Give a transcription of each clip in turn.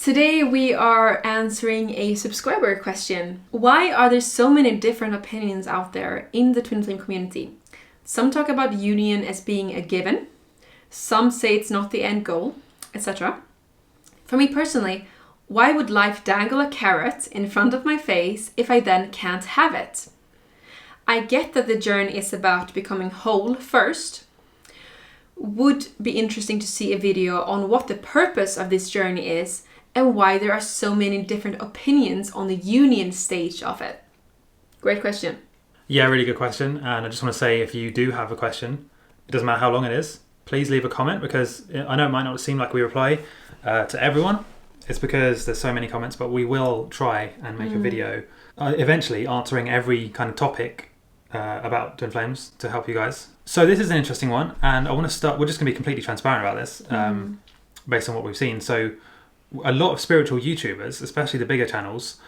Today we are answering a subscriber question. Why are there so many different opinions out there in the twin flame community? Some talk about union as being a given, some say it's not the end goal, etc. For me personally, why would life dangle a carrot in front of my face if I then can't have it? I get that the journey is about becoming whole first. Would be interesting to see a video on what the purpose of this journey is and why there are so many different opinions on the union stage of it. Great question. Yeah, really good question. And I just want to say, if you do have a question, it doesn't matter how long it is, please leave a comment, because I know it might not seem like we reply to everyone. It's because there's so many comments, but we will try and make a video eventually answering every kind of topic about twin flames to help you guys. So this is an interesting one, and I want to start, we're just going to be completely transparent about this based on what we've seen. So a lot of spiritual YouTubers, especially the bigger channels,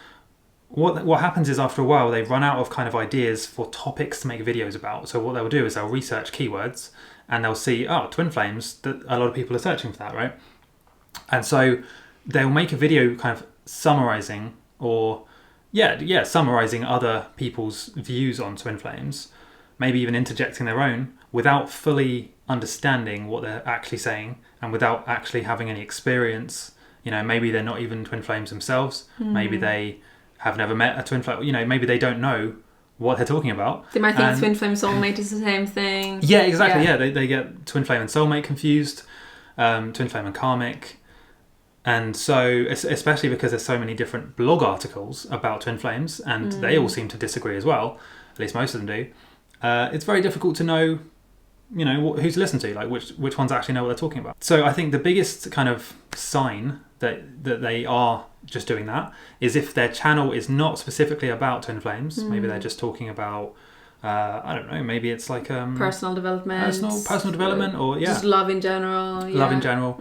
what happens is after a while they run out of kind of ideas for topics to make videos about. So what they'll do is they'll research keywords and they'll see, oh, twin flames, that a lot of people are searching for that, right? And so they'll make a video kind of summarizing summarizing other people's views on twin flames, maybe even interjecting their own without fully understanding what they're actually saying and without actually having any experience. You know, maybe they're not even twin flames themselves. Maybe they have never met a twin flame. You know, maybe they don't know what they're talking about. They might think twin flame soulmate is the same thing. Yeah, exactly. Yeah, they get twin flame and soulmate confused, twin flame and karmic. And so, especially because there's so many different blog articles about twin flames, and they all seem to disagree as well, at least most of them do, it's very difficult to know, you know, who to listen to, like which ones actually know what they're talking about. So I think the biggest kind of sign that they are just doing that is if their channel is not specifically about twin flames. Maybe they're just talking about I don't know, maybe it's like personal development, personal development, or just love in general. Love in general.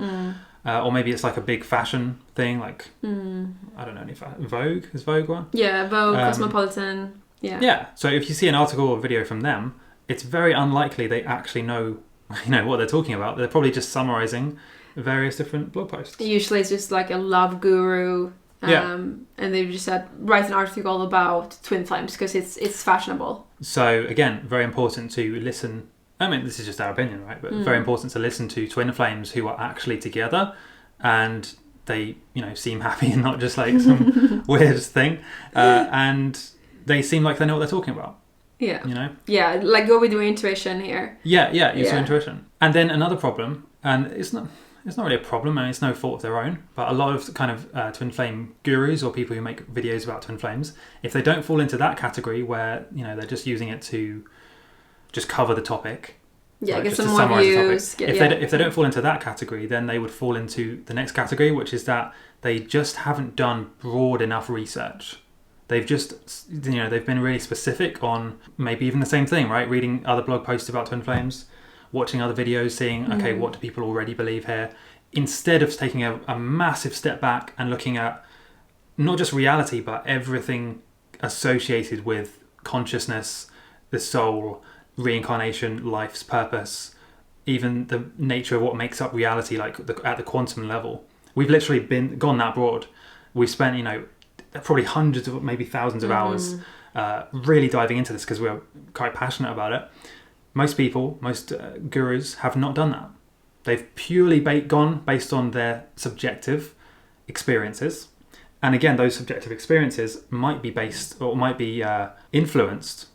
Or maybe it's like a big fashion thing, like I don't know, any Vogue, is Vogue one? Yeah, Vogue, Cosmopolitan. Yeah. So if you see an article or video from them, it's very unlikely they actually know, what they're talking about. They're probably just summarizing various different blog posts. Usually it's just like a love guru, and they just write an article about twin flames because it's fashionable. So again, very important to listen. I mean, this is just our opinion, right? But very important to listen to twin flames who are actually together and they, seem happy and not just like some weird thing. And they seem like they know what they're talking about. Yeah. Yeah, like go with your intuition here. Yeah, use your intuition. And then another problem, and it's not really a problem, and it's no fault of their own, but a lot of kind of twin flame gurus or people who make videos about twin flames, if they don't fall into that category where, they're just using it to just cover the topic. Yeah, get some more views. If they don't fall into that category, then they would fall into the next category, which is that they just haven't done broad enough research. They've just, they've been really specific on maybe even the same thing, right? Reading other blog posts about twin flames, watching other videos, seeing, okay, what do people already believe here? Instead of taking a massive step back and looking at not just reality, but everything associated with consciousness, the soul, reincarnation, life's purpose, even the nature of what makes up reality, like at the quantum level. We've literally gone that broad. We've spent, probably hundreds of, maybe thousands of hours really diving into this because we're quite passionate about it. Most people, most gurus have not done that. They've purely gone based on their subjective experiences. And again, those subjective experiences might be based or might be influenced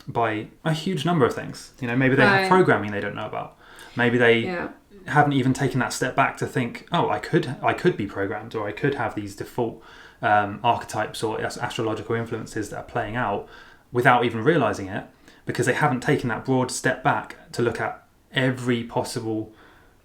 by a huge number of things. Maybe they have programming they don't know about. Maybe they haven't even taken that step back to think, oh, I could be programmed, or I could have these default archetypes or astrological influences that are playing out without even realizing it, because they haven't taken that broad step back to look at every possible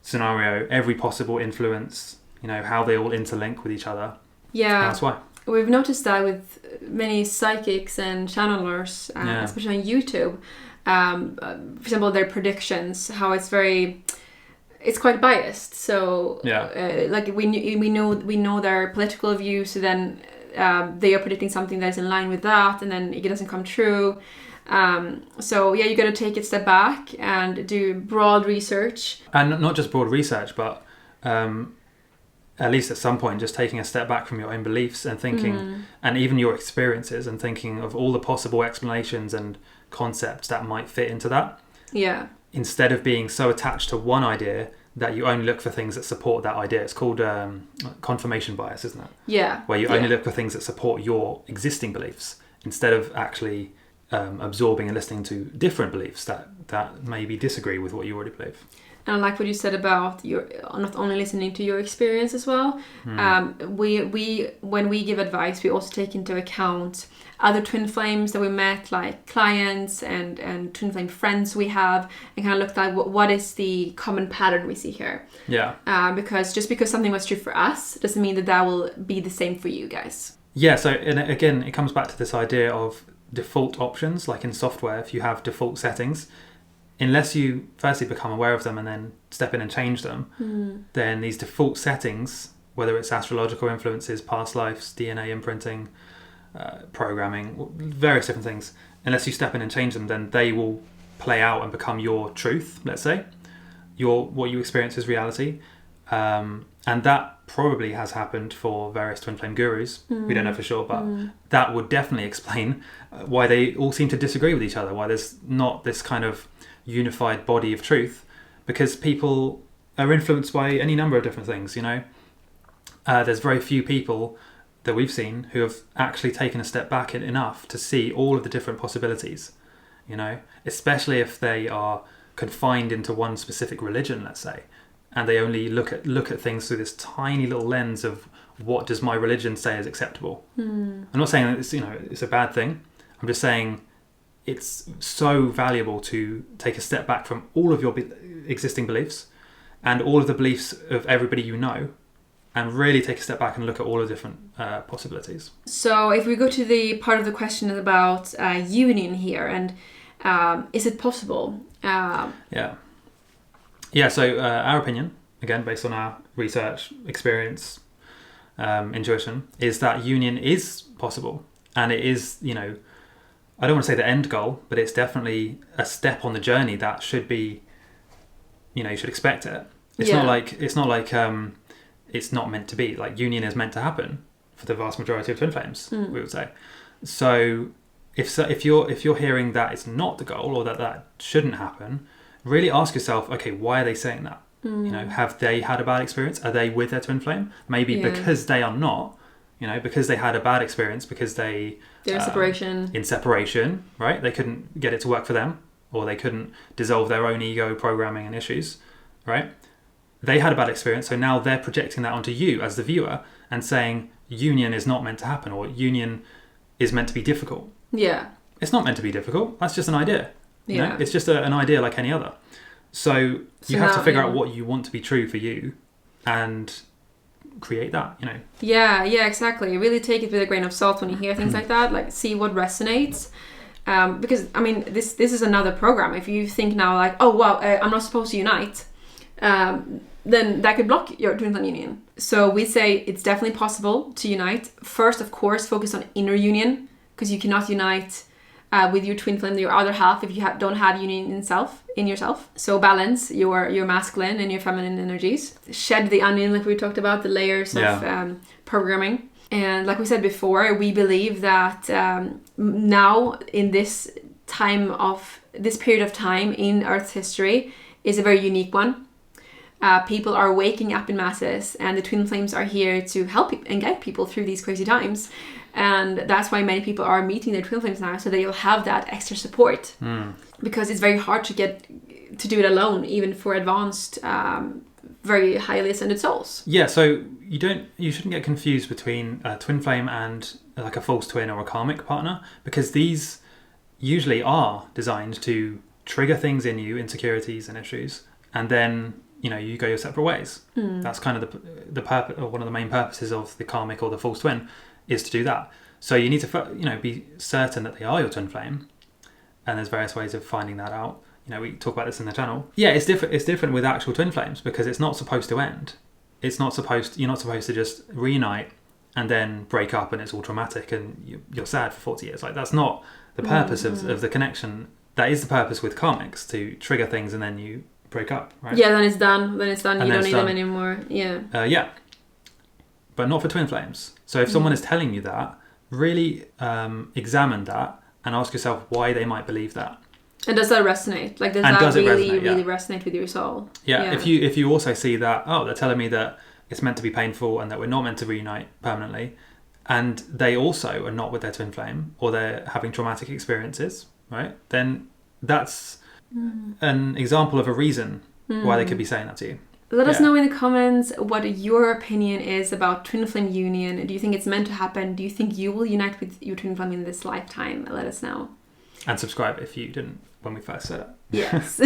scenario, every possible influence, how they all interlink with each other. Yeah. And that's why. We've noticed that with many psychics and channelers, especially on YouTube. For example, their predictions, how it's quite biased. So, like we know their political views, so then they are predicting something that's in line with that, and then it doesn't come true. So you got to take a step back and do broad research, and not just broad research, but at least at some point, just taking a step back from your own beliefs and thinking, and even your experiences, and thinking of all the possible explanations and concepts that might fit into that. Yeah. Instead of being so attached to one idea that you only look for things that support that idea. It's called confirmation bias, isn't it? Yeah. Where you only look for things that support your existing beliefs instead of actually absorbing and listening to different beliefs that maybe disagree with what you already believe. And I like what you said about your not only listening to your experience as well. We when we give advice, we also take into account other twin flames that we met, like clients and twin flame friends we have, and kind of looked at what is the common pattern we see here. Yeah. Because just because something was true for us doesn't mean that will be the same for you guys. Yeah. So and again, it comes back to this idea of default options, like in software. If you have default settings, unless you firstly become aware of them and then step in and change them, then these default settings, whether it's astrological influences, past lives, DNA imprinting, programming, various different things, unless you step in and change them, then they will play out and become your truth, let's say. What you experience is reality. And that probably has happened for various twin flame gurus. We don't know for sure, but that would definitely explain why they all seem to disagree with each other, why there's not this kind of unified body of truth, because people are influenced by any number of different things, you know. There's very few people that we've seen who have actually taken a step back enough to see all of the different possibilities, you know, especially if they are confined into one specific religion, let's say, and they only look at things through this tiny little lens of what does my religion say is acceptable. I'm not saying that it's, you know, it's a bad thing. I'm just saying it's so valuable to take a step back from all of your existing beliefs and all of the beliefs of everybody you know, and really take a step back and look at all the different possibilities. So if we go to the part of the question about union here, and is it possible? So our opinion, again based on our research, experience, intuition, is that union is possible, and it is, you know, I don't want to say the end goal, but it's definitely a step on the journey that should be, you know, you should expect it. It's not like it's not meant to be. Like, union is meant to happen for the vast majority of twin flames, we would say. So if you're hearing that it's not the goal, or that shouldn't happen, really ask yourself, okay, why are they saying that? You know, have they had a bad experience? Are they with their twin flame? Maybe because they are not, you know, because they had a bad experience, because they're in separation, right? They couldn't get it to work for them, or they couldn't dissolve their own ego programming and issues, right? They had a bad experience, so now they're projecting that onto you as the viewer and saying union is not meant to happen, or union is meant to be difficult. Yeah. It's not meant to be difficult. That's just an idea. You know? It's just an idea like any other. So you have to figure out what you want to be true for you and create that, you know. Yeah, exactly. Really take it with a grain of salt when you hear things like that. Like, see what resonates. Because, I mean, this is another program. If you think now, like, oh, wow, I'm not supposed to unite, then that could block your twin flame union. So we say it's definitely possible to unite. First, of course, focus on inner union, because you cannot unite with your twin flame, your other half, if you don't have union in yourself. So balance your masculine and your feminine energies. Shed the onion, like we talked about, the layers of programming. And like we said before, we believe that now in this period of time in Earth's history is a very unique one. People are waking up in masses, and the twin flames are here to help and guide people through these crazy times. And that's why many people are meeting their twin flames now, so that you'll have that extra support. Because it's very hard to do it alone, even for advanced, very highly ascended souls. Yeah, so you shouldn't get confused between a twin flame and like a false twin or a karmic partner, because these usually are designed to trigger things in you, insecurities and issues, and then, you know, you go your separate ways. That's kind of the purpose, or one of the main purposes of the karmic or the false twin, is to do that. So you need to, you know, be certain that they are your twin flame, and there's various ways of finding that out. You know, we talk about this in the channel. Yeah, it's different with actual twin flames, because it's not supposed to end. You're not supposed to just reunite and then break up and it's all traumatic and you're sad for 40 years. Like, that's not the purpose of the connection. That is the purpose with karmics, to trigger things and then you break up, right? Yeah, then it's done. You don't need them anymore. Yeah. but not for twin flames. So if someone is telling you that, really examine that and ask yourself why they might believe that. And does that resonate? Like, does And that does it really, resonate? Yeah. really resonate with your soul? Yeah. If you also see that, oh, they're telling me that it's meant to be painful and that we're not meant to reunite permanently, and they also are not with their twin flame, or they're having traumatic experiences, right? Then that's an example of a reason why they could be saying that to you. Let us know in the comments what your opinion is about twin flame union. Do you think it's meant to happen? Do you think you will unite with your twin flame in this lifetime? Let us know. And subscribe if you didn't when we first said it. Yes. So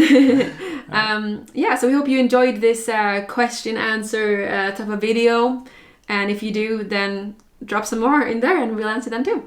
we hope you enjoyed this question answer type of video. And if you do, then drop some more in there and we'll answer them too.